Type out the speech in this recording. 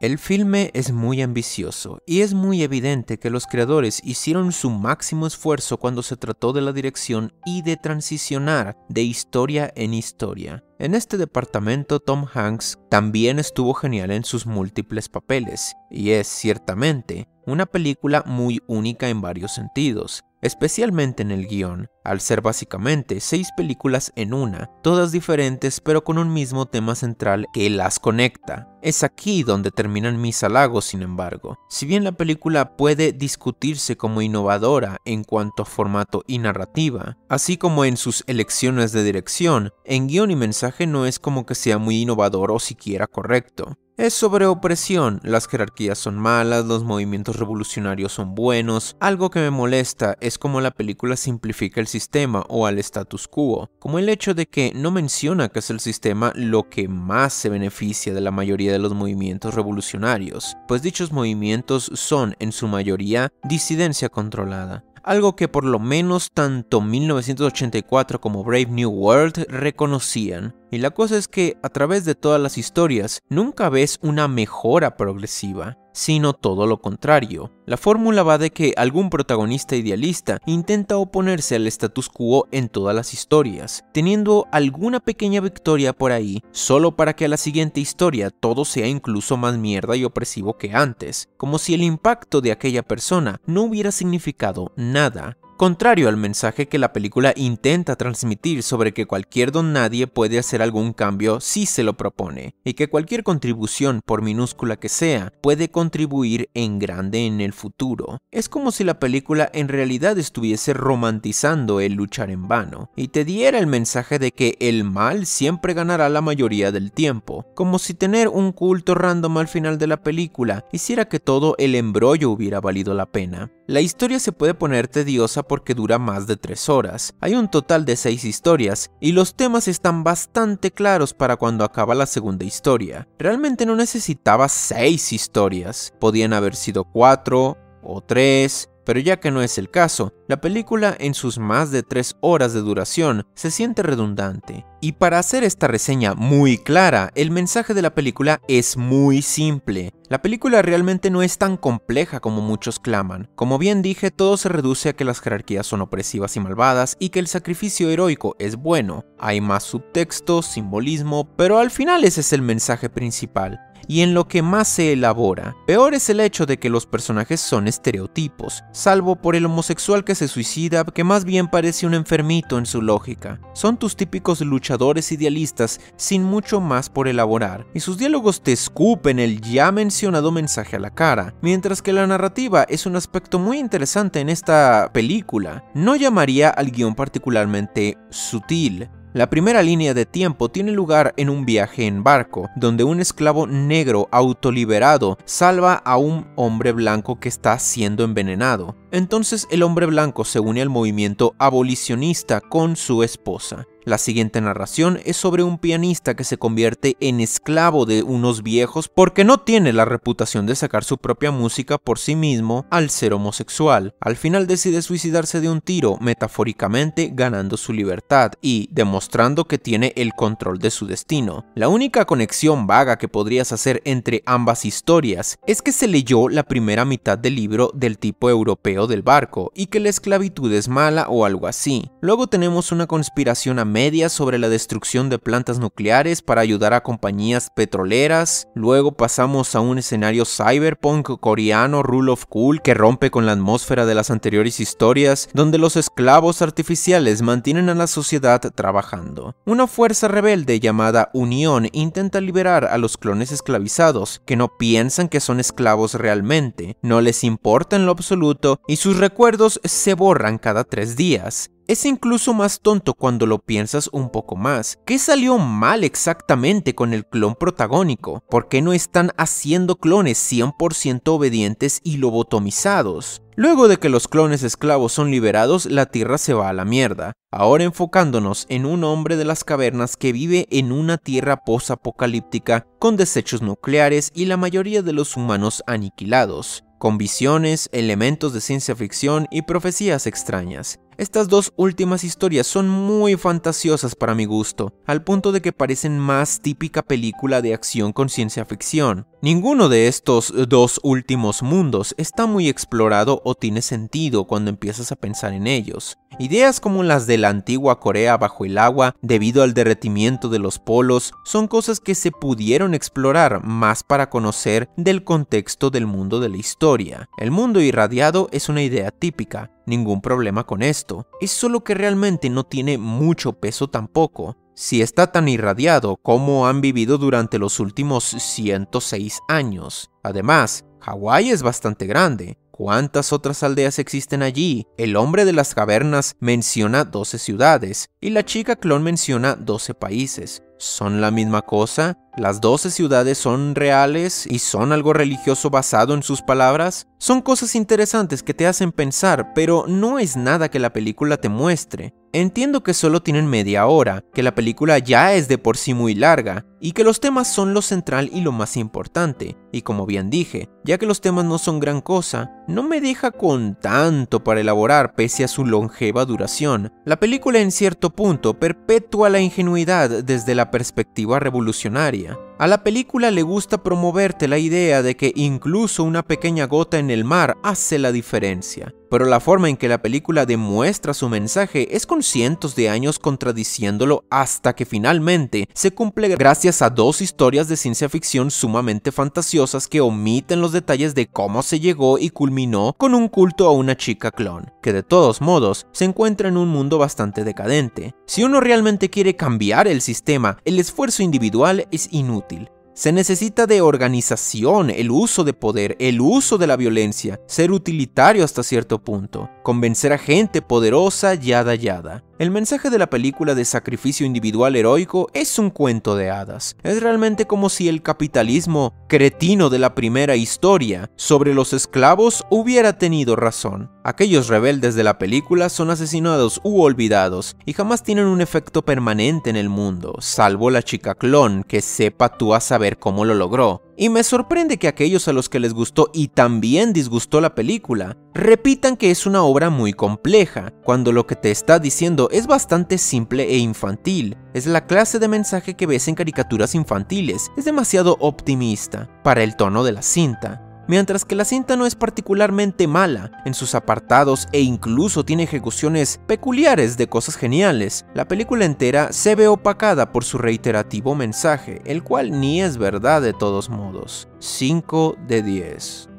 El filme es muy ambicioso y es muy evidente que los creadores hicieron su máximo esfuerzo cuando se trató de la dirección y de transicionar de historia en historia. En este departamento Tom Hanks también estuvo genial en sus múltiples papeles, y es ciertamente una película muy única en varios sentidos, especialmente en el guión, al ser básicamente 6 películas en una, todas diferentes pero con un mismo tema central que las conecta. Es aquí donde terminan mis halagos, sin embargo. Si bien la película puede discutirse como innovadora en cuanto a formato y narrativa, así como en sus elecciones de dirección, en guión y mensaje no es como que sea muy innovador o siquiera correcto. Es sobre opresión, las jerarquías son malas, los movimientos revolucionarios son buenos. Algo que me molesta es cómo la película simplifica el sistema o al status quo, como el hecho de que no menciona que es el sistema lo que más se beneficia de la mayoría de los movimientos revolucionarios, pues dichos movimientos son en su mayoría disidencia controlada. Algo que por lo menos tanto 1984 como Brave New World reconocían. Y la cosa es que a través de todas las historias nunca ves una mejora progresiva, sino todo lo contrario. La fórmula va de que algún protagonista idealista intenta oponerse al status quo en todas las historias, teniendo alguna pequeña victoria por ahí, solo para que a la siguiente historia todo sea incluso más mierda y opresivo que antes, como si el impacto de aquella persona no hubiera significado nada. Contrario al mensaje que la película intenta transmitir sobre que cualquier don nadie puede hacer algún cambio si se lo propone, y que cualquier contribución, por minúscula que sea, puede contribuir en grande en el futuro. Es como si la película en realidad estuviese romantizando el luchar en vano, y te diera el mensaje de que el mal siempre ganará la mayoría del tiempo, como si tener un culto random al final de la película hiciera que todo el embrollo hubiera valido la pena. La historia se puede poner tediosa porque dura más de 3 horas. Hay un total de 6 historias y los temas están bastante claros para cuando acaba la segunda historia. Realmente no necesitaba 6 historias. Podían haber sido 4 o 3. Pero ya que no es el caso, la película en sus más de 3 horas de duración se siente redundante. Y para hacer esta reseña muy clara, el mensaje de la película es muy simple. La película realmente no es tan compleja como muchos claman. Como bien dije, todo se reduce a que las jerarquías son opresivas y malvadas y que el sacrificio heroico es bueno. Hay más subtexto, simbolismo, pero al final ese es el mensaje principal. Y en lo que más se elabora. Peor es el hecho de que los personajes son estereotipos, salvo por el homosexual que se suicida, que más bien parece un enfermito en su lógica. Son tus típicos luchadores idealistas sin mucho más por elaborar, y sus diálogos te escupen el ya mencionado mensaje a la cara, mientras que la narrativa es un aspecto muy interesante en esta película. No llamaría al guión particularmente sutil. La primera línea de tiempo tiene lugar en un viaje en barco, donde un esclavo negro autoliberado salva a un hombre blanco que está siendo envenenado. Entonces el hombre blanco se une al movimiento abolicionista con su esposa. La siguiente narración es sobre un pianista que se convierte en esclavo de unos viejos porque no tiene la reputación de sacar su propia música por sí mismo al ser homosexual. Al final decide suicidarse de un tiro, metafóricamente ganando su libertad y demostrando que tiene el control de su destino. La única conexión vaga que podrías hacer entre ambas historias es que se leyó la primera mitad del libro del tipo europeo del barco y que la esclavitud es mala o algo así. Luego tenemos una conspiración a medias sobre la destrucción de plantas nucleares para ayudar a compañías petroleras. Luego pasamos a un escenario cyberpunk coreano Rule of Cool que rompe con la atmósfera de las anteriores historias, donde los esclavos artificiales mantienen a la sociedad trabajando. Una fuerza rebelde llamada Unión intenta liberar a los clones esclavizados, que no piensan que son esclavos realmente, no les importa en lo absoluto y sus recuerdos se borran cada 3 días. Es incluso más tonto cuando lo piensas un poco más. ¿Qué salió mal exactamente con el clon protagónico? ¿Por qué no están haciendo clones 100% obedientes y lobotomizados? Luego de que los clones esclavos son liberados, la Tierra se va a la mierda. Ahora enfocándonos en un hombre de las cavernas que vive en una Tierra post-apocalíptica con desechos nucleares y la mayoría de los humanos aniquilados, con visiones, elementos de ciencia ficción y profecías extrañas. Estas dos últimas historias son muy fantasiosas para mi gusto, al punto de que parecen más típica película de acción con ciencia ficción. Ninguno de estos dos últimos mundos está muy explorado o tiene sentido cuando empiezas a pensar en ellos. Ideas como las de la antigua Corea bajo el agua debido al derretimiento de los polos son cosas que se pudieron explorar más para conocer del contexto del mundo de la historia. El mundo irradiado es una idea típica, ningún problema con esto, es solo que realmente no tiene mucho peso tampoco. Si está tan irradiado como han vivido durante los últimos 106 años. Además, Hawái es bastante grande. ¿Cuántas otras aldeas existen allí? El hombre de las cavernas menciona 12 ciudades y la chica clon menciona 12 países. ¿Son la misma cosa? ¿Las 12 ciudades son reales y son algo religioso basado en sus palabras? Son cosas interesantes que te hacen pensar, pero no es nada que la película te muestre. Entiendo que solo tienen media hora, que la película ya es de por sí muy larga, y que los temas son lo central y lo más importante, y como bien dije, ya que los temas no son gran cosa, no me deja con tanto para elaborar pese a su longeva duración. La película en cierto punto perpetúa la ingenuidad desde la perspectiva revolucionaria. A la película le gusta promoverte la idea de que incluso una pequeña gota en el mar hace la diferencia, pero la forma en que la película demuestra su mensaje es con cientos de años contradiciéndolo hasta que finalmente se cumple gracias a dos historias de ciencia ficción sumamente fantasiosas que omiten los detalles de cómo se llegó y culminó con un culto a una chica clon, que de todos modos se encuentra en un mundo bastante decadente. Si uno realmente quiere cambiar el sistema, el esfuerzo individual es inútil. Se necesita de organización, el uso de poder, el uso de la violencia, ser utilitario hasta cierto punto, convencer a gente poderosa, yada yada. El mensaje de la película de sacrificio individual heroico es un cuento de hadas. Es realmente como si el capitalismo cretino de la primera historia sobre los esclavos hubiera tenido razón. Aquellos rebeldes de la película son asesinados u olvidados y jamás tienen un efecto permanente en el mundo, salvo la chica clon, que sepa tú a saber cómo lo logró. Y me sorprende que aquellos a los que les gustó y también disgustó la película repitan que es una obra muy compleja, cuando lo que te está diciendo es bastante simple e infantil. Es la clase de mensaje que ves en caricaturas infantiles, es demasiado optimista para el tono de la cinta. Mientras que la cinta no es particularmente mala en sus apartados e incluso tiene ejecuciones peculiares de cosas geniales, la película entera se ve opacada por su reiterativo mensaje, el cual ni es verdad de todos modos. 5 de 10.